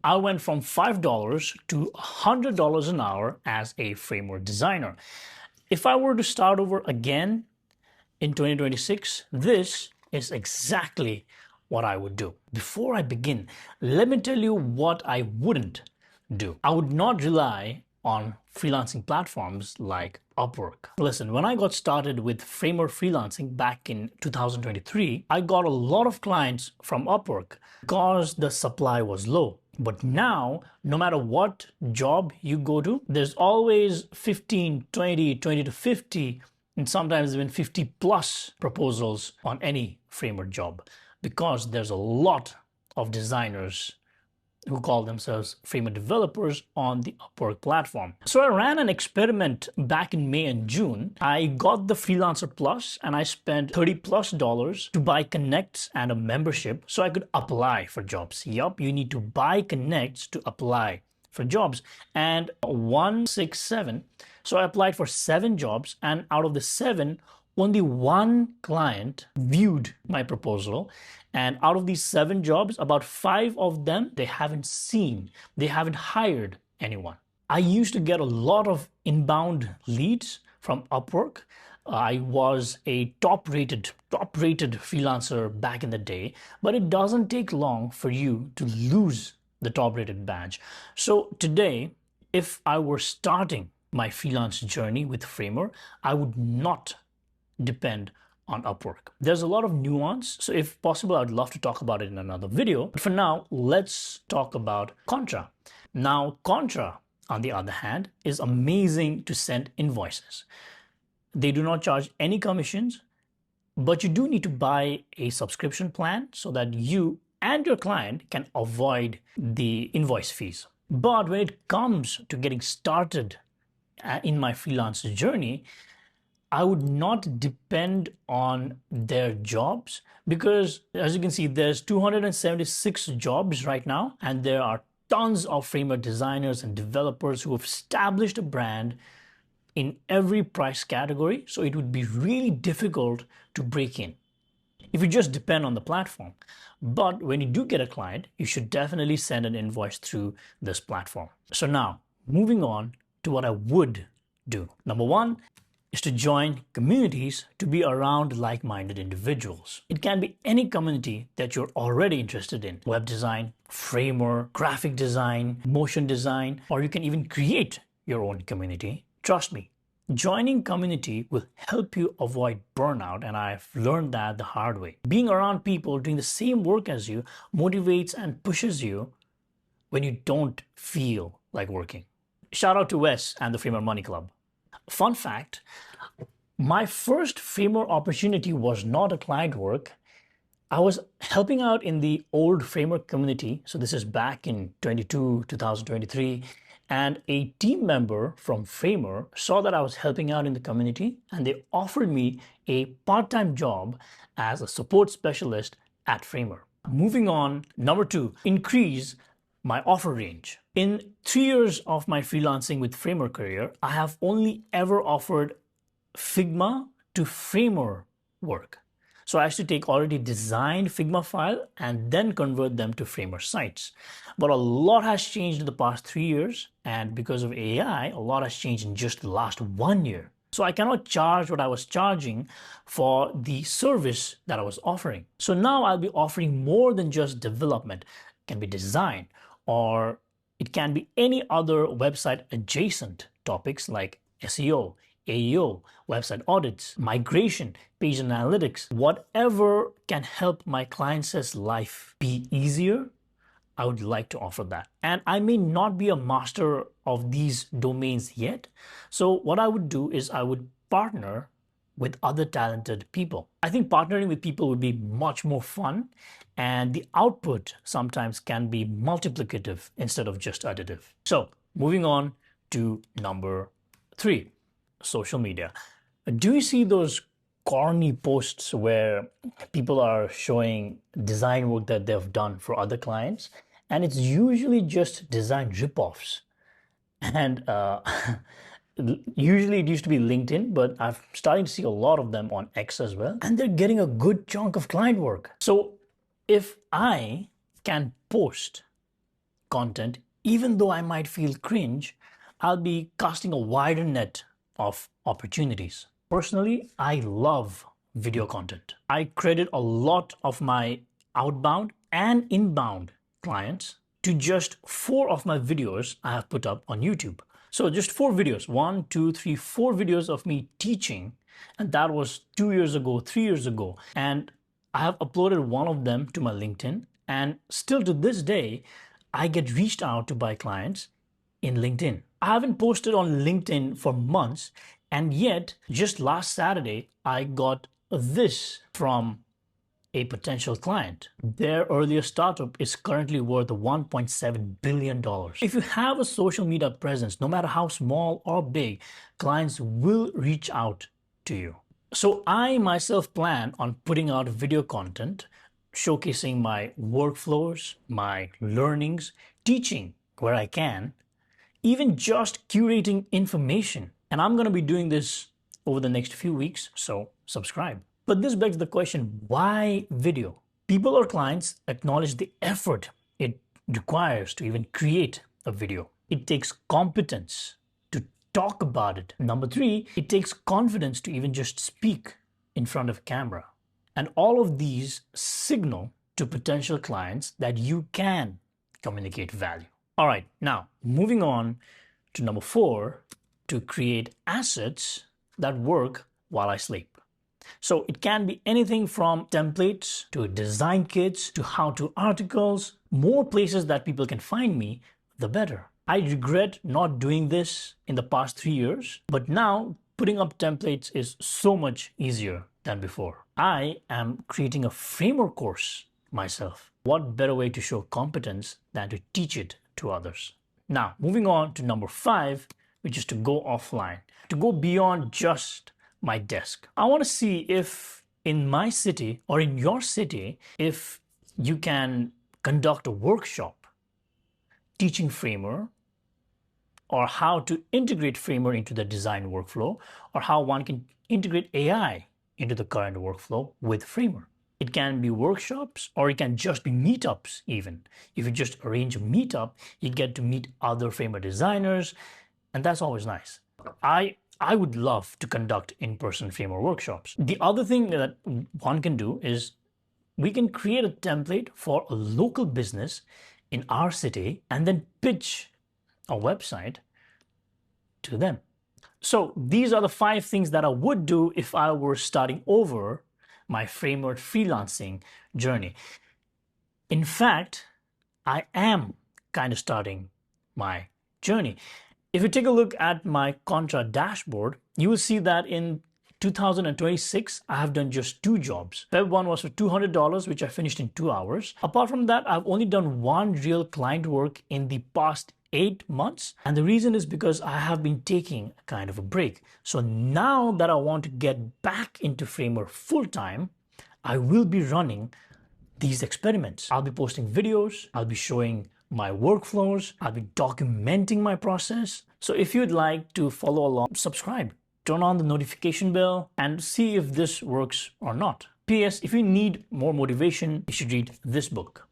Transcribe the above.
I went from $5 to $100 an hour as a framework designer. If I were to start over again in 2026, this is exactly what I would do. Before I begin, let me tell you what I wouldn't do. I would not rely on freelancing platforms like Upwork. Listen, when I got started with framework freelancing back in 2023, I got a lot of clients from Upwork because the supply was low. But now, no matter what job you go to, there's always 15, 20, 20 to 50, and sometimes even 50 plus proposals on any framework job because there's a lot of designers who call themselves framework developers on the Upwork platform. So I ran an experiment back in May and June. I got the Freelancer Plus and I spent $30+ to buy connects and a membership so I could apply for jobs. Yup, you need to buy connects to apply for jobs. And 167. So I applied for 7 jobs, and out of the 7, only 1 client viewed my proposal. And out of these 7 jobs, about 5 of them, they haven't hired anyone. I used to get a lot of inbound leads from Upwork. I was a top-rated freelancer back in the day, but it doesn't take long for you to lose the top-rated badge. So today, if I were starting my freelance journey with Framer, I would not depend on Upwork. There's a lot of nuance, so if possible, I'd love to talk about it in another video. But for now, let's talk about Contra. Now, Contra, on the other hand, is amazing to send invoices. They do not charge any commissions, but you do need to buy a subscription plan so that you and your client can avoid the invoice fees. But when it comes to getting started in my freelance journey, I would not depend on their jobs because, as you can see, there's 276 jobs right now, and there are tons of framework designers and developers who have established a brand in every price category, so it would be really difficult to break in if you just depend on the platform. But when you do get a client, you should definitely send an invoice through this platform. So now, moving on to what I would do. Number 1 is to join communities to be around like-minded individuals. It can be any community that you're already interested in: web design, framework, graphic design, motion design, or you can even create your own community. Trust me, joining community will help you avoid burnout, and I've learned that the hard way. Being around people doing the same work as you motivates and pushes you when you don't feel like working. Shout out to Wes and the Framer Money Club. Fun fact, my first Framer opportunity was not a client work. I was helping out in the old framework community. So this is back in 2023. And a team member from Framer saw that I was helping out in the community, and they offered me a part-time job as a support specialist at Framer. Moving on, number 2, increase my offer range. In 3 years of my freelancing with Framer career, I have only ever offered Figma to Framer work. So I used to take already designed Figma file and then convert them to Framer sites. But a lot has changed in the past 3 years, and because of AI, a lot has changed in just the last 1 year. So I cannot charge what I was charging for the service that I was offering. So now I'll be offering more than just development. It can be design, or it can be any other website adjacent topics like SEO, AEO, website audits, migration, page analytics. Whatever can help my clients' life be easier, I would like to offer that. And I may not be a master of these domains yet. So what I would do is I would partner with other talented people. I think partnering with people would be much more fun, and the output sometimes can be multiplicative instead of just additive. So moving on to number 3, social media. Do you see those corny posts where people are showing design work that they've done for other clients? And it's usually just design ripoffs. And usually it used to be LinkedIn, but I'm starting to see a lot of them on X as well. And they're getting a good chunk of client work. So if I can post content, even though I might feel cringe, I'll be casting a wider net of opportunities. Personally, I love video content. I credit a lot of my outbound and inbound clients to just 4 of my videos I have put up on YouTube. So just 4 videos, 1, 2, 3, 4 videos of me teaching. And that was 2 years ago, 3 years ago. And I have uploaded one of them to my LinkedIn. And still to this day, I get reached out to by clients in LinkedIn. I haven't posted on LinkedIn for months. And yet, just last Saturday, I got this from a potential client. Their earlier startup is currently worth $1.7 billion. If you have a social media presence, no matter how small or big, clients will reach out to you. So I myself plan on putting out video content, showcasing my workflows, my learnings, teaching where I can, even just curating information. And I'm going to be doing this over the next few weeks, so subscribe. But this begs the question, why video? People or clients acknowledge the effort it requires to even create a video. It takes competence to talk about it. Number 3, it takes confidence to even just speak in front of a camera. And all of these signal to potential clients that you can communicate value. All right, now moving on to number 4, to create assets that work while I sleep. So it can be anything from templates to design kits to how-to articles. More places that people can find me, the better. I regret not doing this in the past 3 years, but now putting up templates is so much easier than before. I am creating a framework course myself. What better way to show competence than to teach it to others? Now, moving on to number 5, which is to go offline, to go beyond just my desk. I want to see if in my city or in your city, if you can conduct a workshop teaching Framer, or how to integrate Framer into the design workflow, or how one can integrate AI into the current workflow with Framer. It can be workshops, or it can just be meetups even. If you just arrange a meetup, you get to meet other Framer designers, and that's always nice. I would love to conduct in-person Framer workshops. The other thing that one can do is we can create a template for a local business in our city and then pitch a website to them. So these are the 5 things that I would do if I were starting over my Framer freelancing journey. In fact, I am kind of starting my journey. If you take a look at my Contra dashboard, you will see that in 2026, I have done just 2 jobs. Web 1 was for $200, which I finished in 2 hours. Apart from that, I've only done 1 real client work in the past 8 months. And the reason is because I have been taking kind of a break. So now that I want to get back into Framer full time, I will be running these experiments. I'll be posting videos, I'll be showing my workflows, I'll be documenting my process. So if you'd like to follow along, subscribe, turn on the notification bell, and see if this works or not. P.S. If you need more motivation, you should read this book.